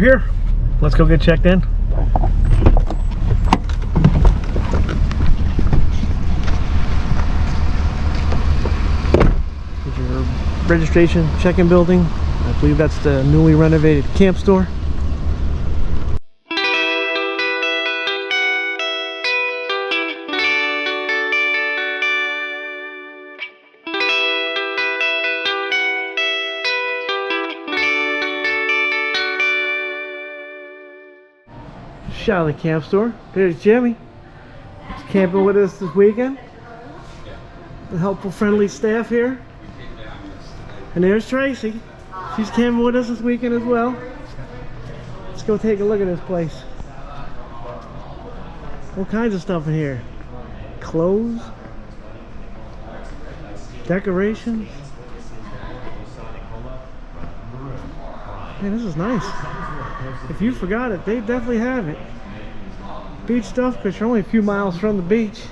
here. Let's go get checked in. Here's your registration check-in building. I believe that's the newly renovated camp store. Shot of the camp store. There's Jimmy. He's camping with us this weekend. The helpful, friendly staff here. And there's Tracy. She's camping with us this weekend as well. Let's go take a look at this place. All kinds of stuff in here. Clothes. Decorations. Man, this is nice. If you forgot it, they definitely have it. Beach stuff, because you're only a few miles from the beach.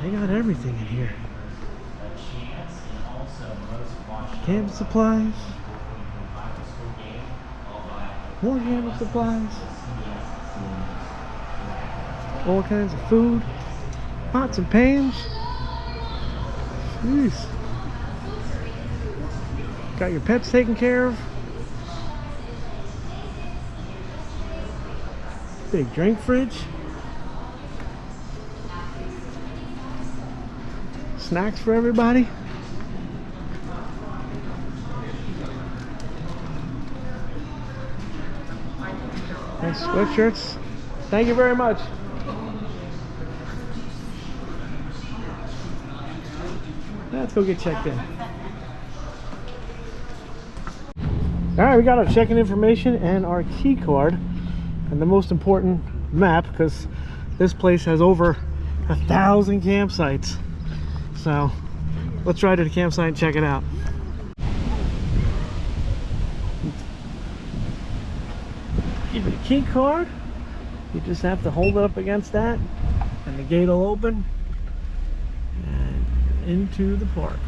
They got everything in here. Camp supplies. More camp supplies. All kinds of food. Pots and pans. Jeez. Got your pets taken care of. Big drink fridge. Snacks for everybody. Nice sweatshirts. Thank you very much. Let's go get checked in. Alright, we got our check-in information and our key card. And the most important map, because this place has over 1,000 campsites. So let's ride to the campsite and check it out. Give you a key card. You just have to hold it up against that and the gate will open and into the park.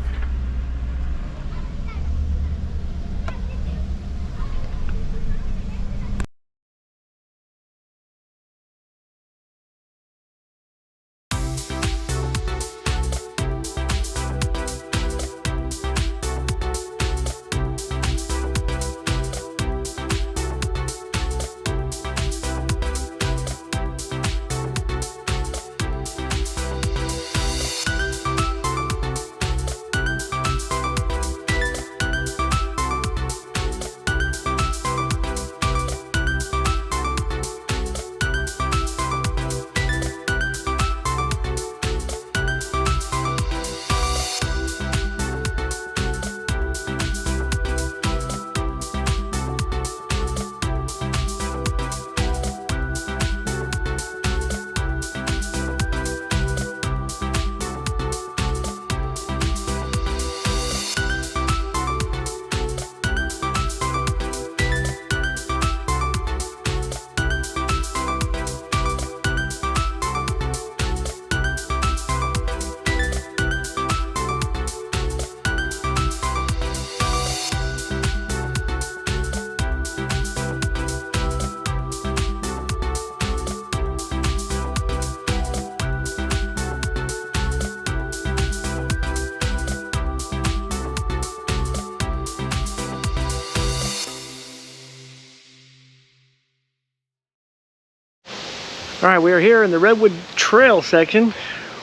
All right, we are here in the Redwood Trail section.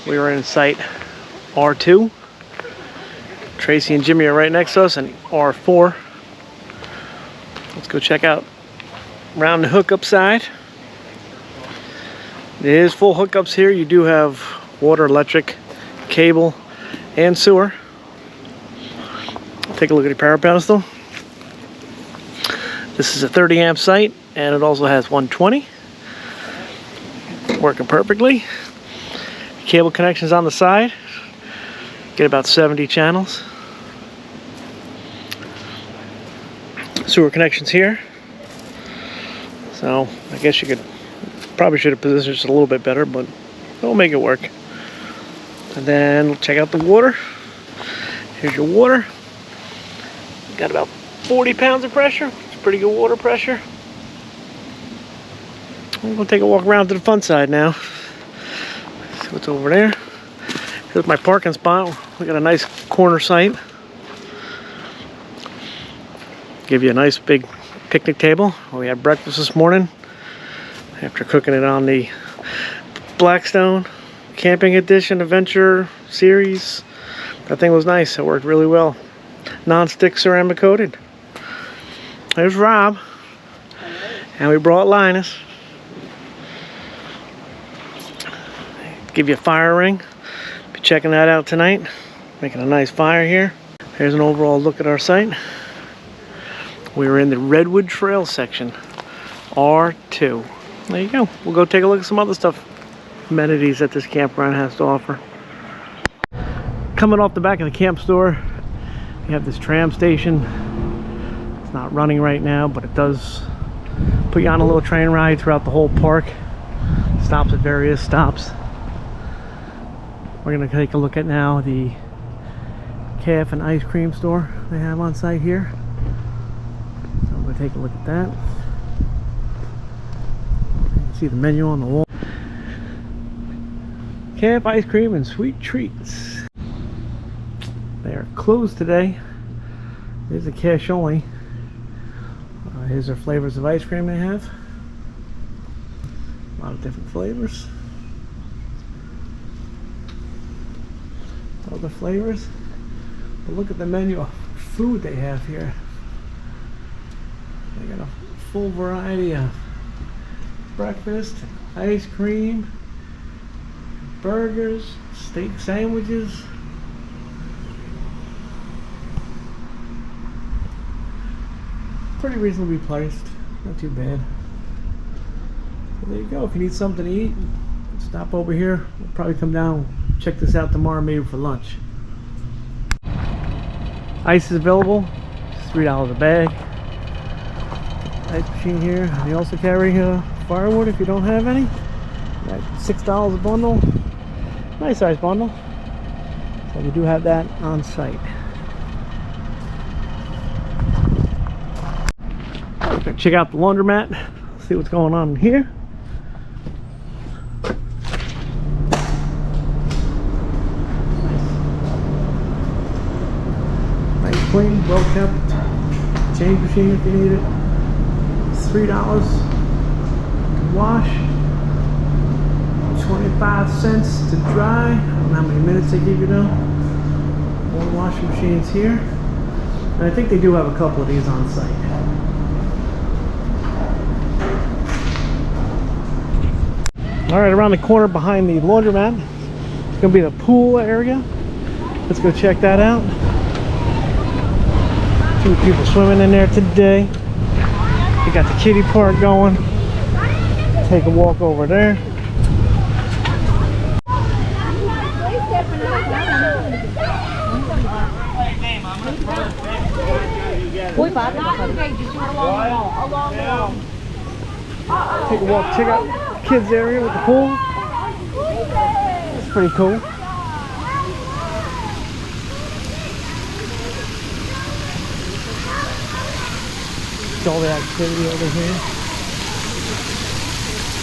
We are in site R2. Tracy and Jimmy are right next to us in R4. Let's go check out around the hookup side. It is full hookups here. You do have water, electric, cable, and sewer. Take a look at the power pedestal. This is a 30 amp site, and it also has 120. Working perfectly. Cable connections on the side. Get about 70 channels. Sewer connections here. So I guess you could probably should have positioned it a little bit better, but we'll make it work. And then check out the water. Here's your water. Got about 40 pounds of pressure. It's pretty good water pressure. I'm gonna take a walk around to the fun side now. See what's over there. Here's my parking spot. We got a nice corner site. Give you a nice big picnic table. We had breakfast this morning after cooking it on the Blackstone Camping Edition Adventure series. That thing was nice. It worked really well. Non-stick ceramic coated. There's Rob. And we brought Linus. Give you a fire ring. Be checking that out tonight. Making a nice fire here. Here's an overall look at our site. We're in the Redwood Trail section, R2. There you go. We'll go take a look at some other stuff, amenities that this campground has to offer. Coming off the back of the camp store, we have this tram station. It's not running right now, but it does put you on a little train ride throughout the whole park. Stops at various stops. We're gonna take a look at now the calf and ice cream store they have on site here. So I'm gonna take a look at that. You can see the menu on the wall. Calf ice cream and sweet treats. They are closed today. There's a cash only. Here's their flavors of ice cream they have. A lot of different flavors. Other flavors. But look at the menu of food they have here. They got a full variety of breakfast, ice cream, burgers, steak sandwiches. Pretty reasonably priced, not too bad. So there you go. If you need something to eat, stop over here. We'll probably come down, check this out tomorrow, maybe for lunch. Ice is available, it's $3 a bag. Ice machine here. They also carry firewood if you don't have any. Got $6 a bundle. Nice size bundle. So we do have that on site. Check out the laundromat. See what's going on here. Nice, clean, well kept. Change machine if you need it. It's $3 to wash. 25 cents to dry. I don't know how many minutes they give you though. More washing machines here. And I think they do have a couple of these on site. Alright, around the corner behind the laundromat, it's going to be the pool area. Let's go check that out. 2 people swimming in there today. We got the kiddie park going. Take a walk over there. Take a walk, check out kids area with the pool. It's pretty cool. It's all the activity over here.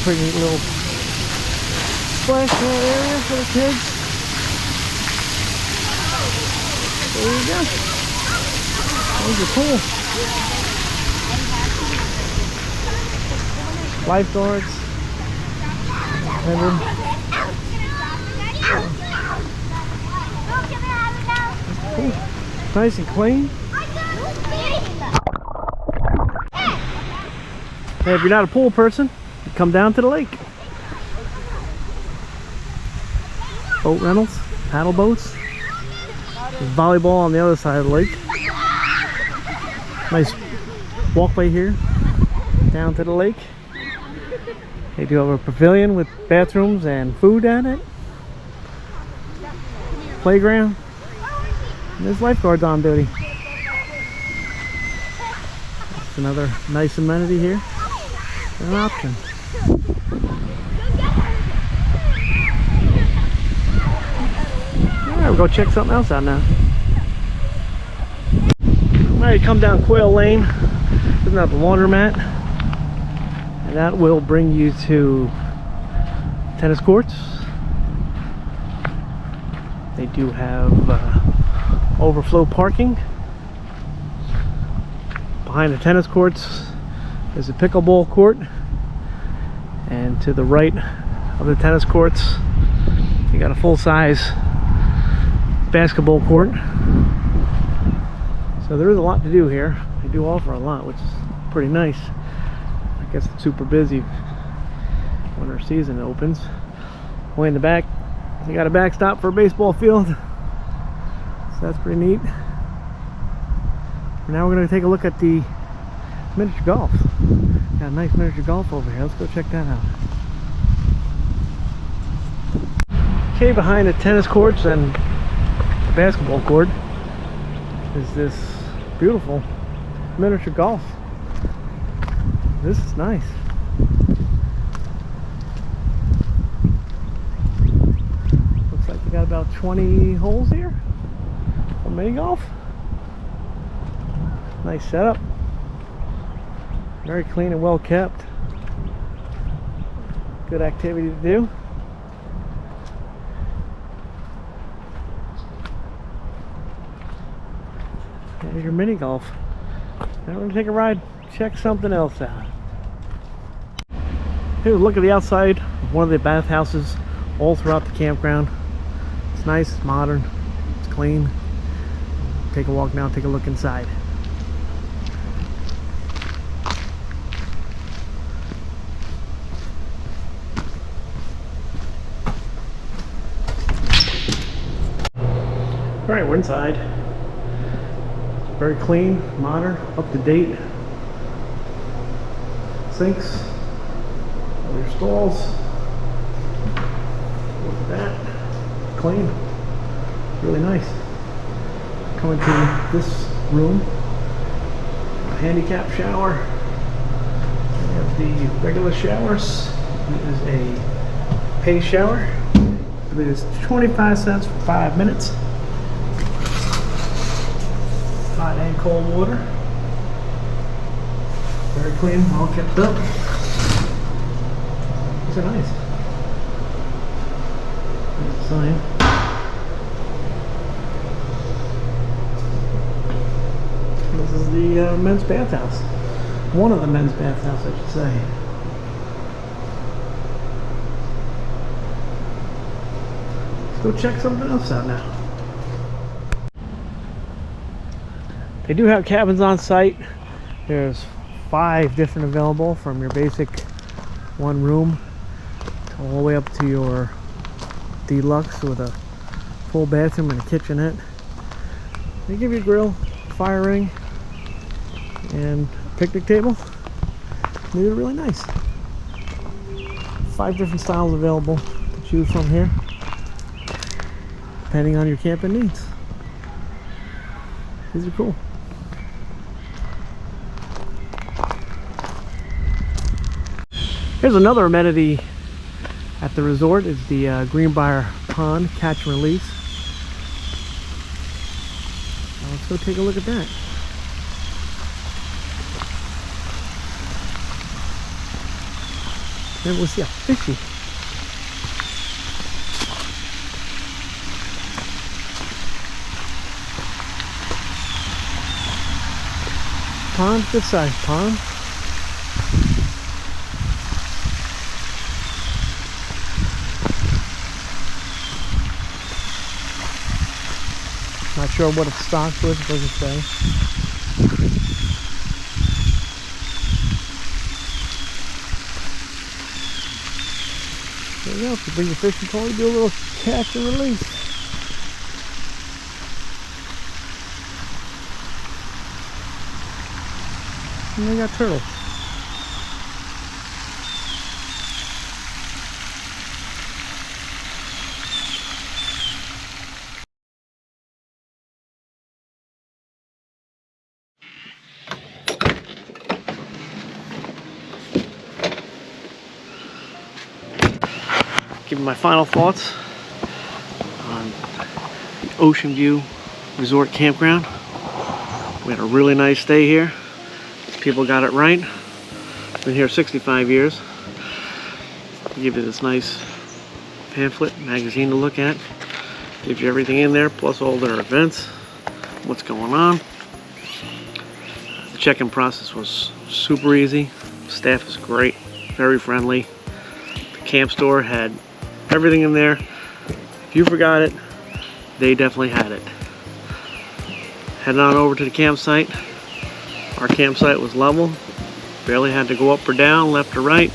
Pretty neat little splash pad area for the kids. There you go. Those are cool. Lifeguards. Cool. Nice and clean. Hey, if you're not a pool person, you come down to the lake. Boat rentals, paddle boats. There's volleyball on the other side of the lake. Nice walkway here down to the lake. They do have a pavilion with bathrooms and food at it. Playground. And there's lifeguards on duty. That's another nice amenity here. An option. Alright, we'll go check something else out now. Alright, come down Quail Lane. Isn't that the laundromat? And that will bring you to tennis courts. They do have overflow parking. Behind the tennis courts is a pickleball court. And to the right of the tennis courts, you got a full-size basketball court. So there is a lot to do here. They do offer a lot, which is pretty nice. I guess it's super busy when our season opens. Way in the back, you got a backstop for a baseball field. So that's pretty neat. And now we're going to take a look at the miniature golf. Got a nice miniature golf over here. Let's go check that out. Okay, behind the tennis courts and the basketball court is this beautiful miniature golf. This is nice. Looks like we got about 20 holes here for mini golf. Nice setup. Very clean and well kept. Good activity to do. There's your mini golf. Now we're going to take a ride, check something else out. Here's a look at the outside of one of the bathhouses all throughout the campground. It's nice, it's modern, it's clean. Take a walk now, take a look inside. Alright, we're inside. Very clean, modern, up to date. Sinks, all your stalls. Look at that, clean, really nice. Coming to this room, a handicap shower. We have the regular showers. It is a pay shower. It is 25 cents for 5 minutes. Hot and cold water. Very clean, all kept up. These are nice. There's a sign. This is the men's bathhouse. One of the men's bathhouse, I should say. Let's go check something else out now. They do have cabins on site. There's 5 different available, from your basic 1 room all the way up to your deluxe with a full bathroom and a kitchenette. They give you a grill, fire ring, and a picnic table. They are really nice. 5 different styles available to choose from here, depending on your camping needs. These are cool. Here's another amenity at the resort. Is the Greenbrier Pond catch and release. Now let's go take a look at that. Then we'll see a fishy. Pond, good size pond. Not sure what it's stocked with, it doesn't say. There you go, if you bring your fishing pole, you do a little catch and release. And they got turtles. Giving my final thoughts on the Ocean View Resort Campground. We had a really nice stay here. People got it right. Been here 65 years. Give you this nice pamphlet magazine to look at. Gives you everything in there, plus all their events, what's going on. The check-in process was super easy. Staff is great, very friendly. The camp store had everything in there. If you forgot it, they definitely had it. Heading on over to the campsite. Our campsite was level. Barely had to go up or down, left or right.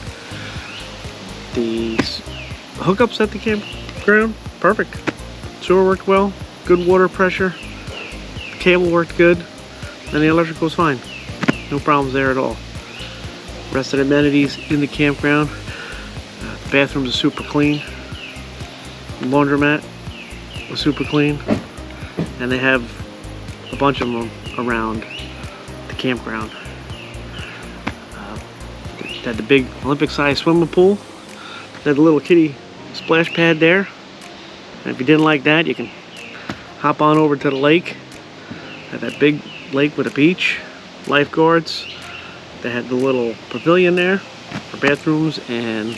The hookups at the campground, perfect. Sewer worked well, good water pressure. The cable worked good, and the electrical was fine. No problems there at all. Rest of the amenities in the campground. The bathrooms are super clean. The laundromat was super clean. And they have a bunch of them around the campground. They had the big Olympic-sized swimming pool. They had a little kiddie splash pad there. And if you didn't like that, you can hop on over to the lake. Had that big lake with a beach, lifeguards. They had the little pavilion there for bathrooms and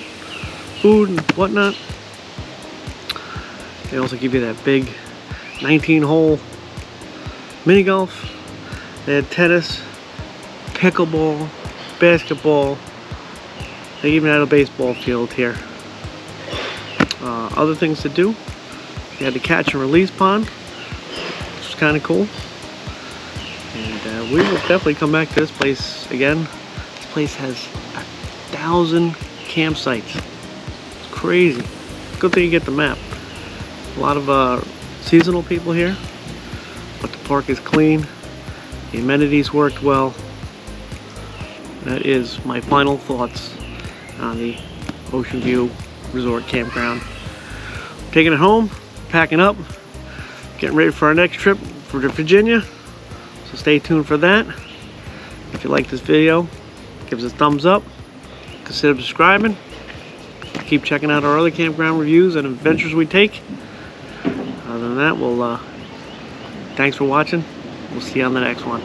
food and whatnot. They also give you that big 19-hole mini golf. They had tennis, pickleball, basketball. They even had a baseball field here. Other things to do. You had the catch and release pond, which was kind of cool. And we will definitely come back to this place again. This place has 1,000 campsites. It's crazy. Good thing you get the map. A lot of seasonal people here, but the park is clean. The amenities worked well. That is my final thoughts on the Ocean View Resort Campground. Taking it home, packing up, getting ready for our next trip for Virginia. So stay tuned for that. If you like this video, give us a thumbs up. Consider subscribing. Keep checking out our other campground reviews and adventures we take. Other than that, thanks for watching. We'll see you on the next one.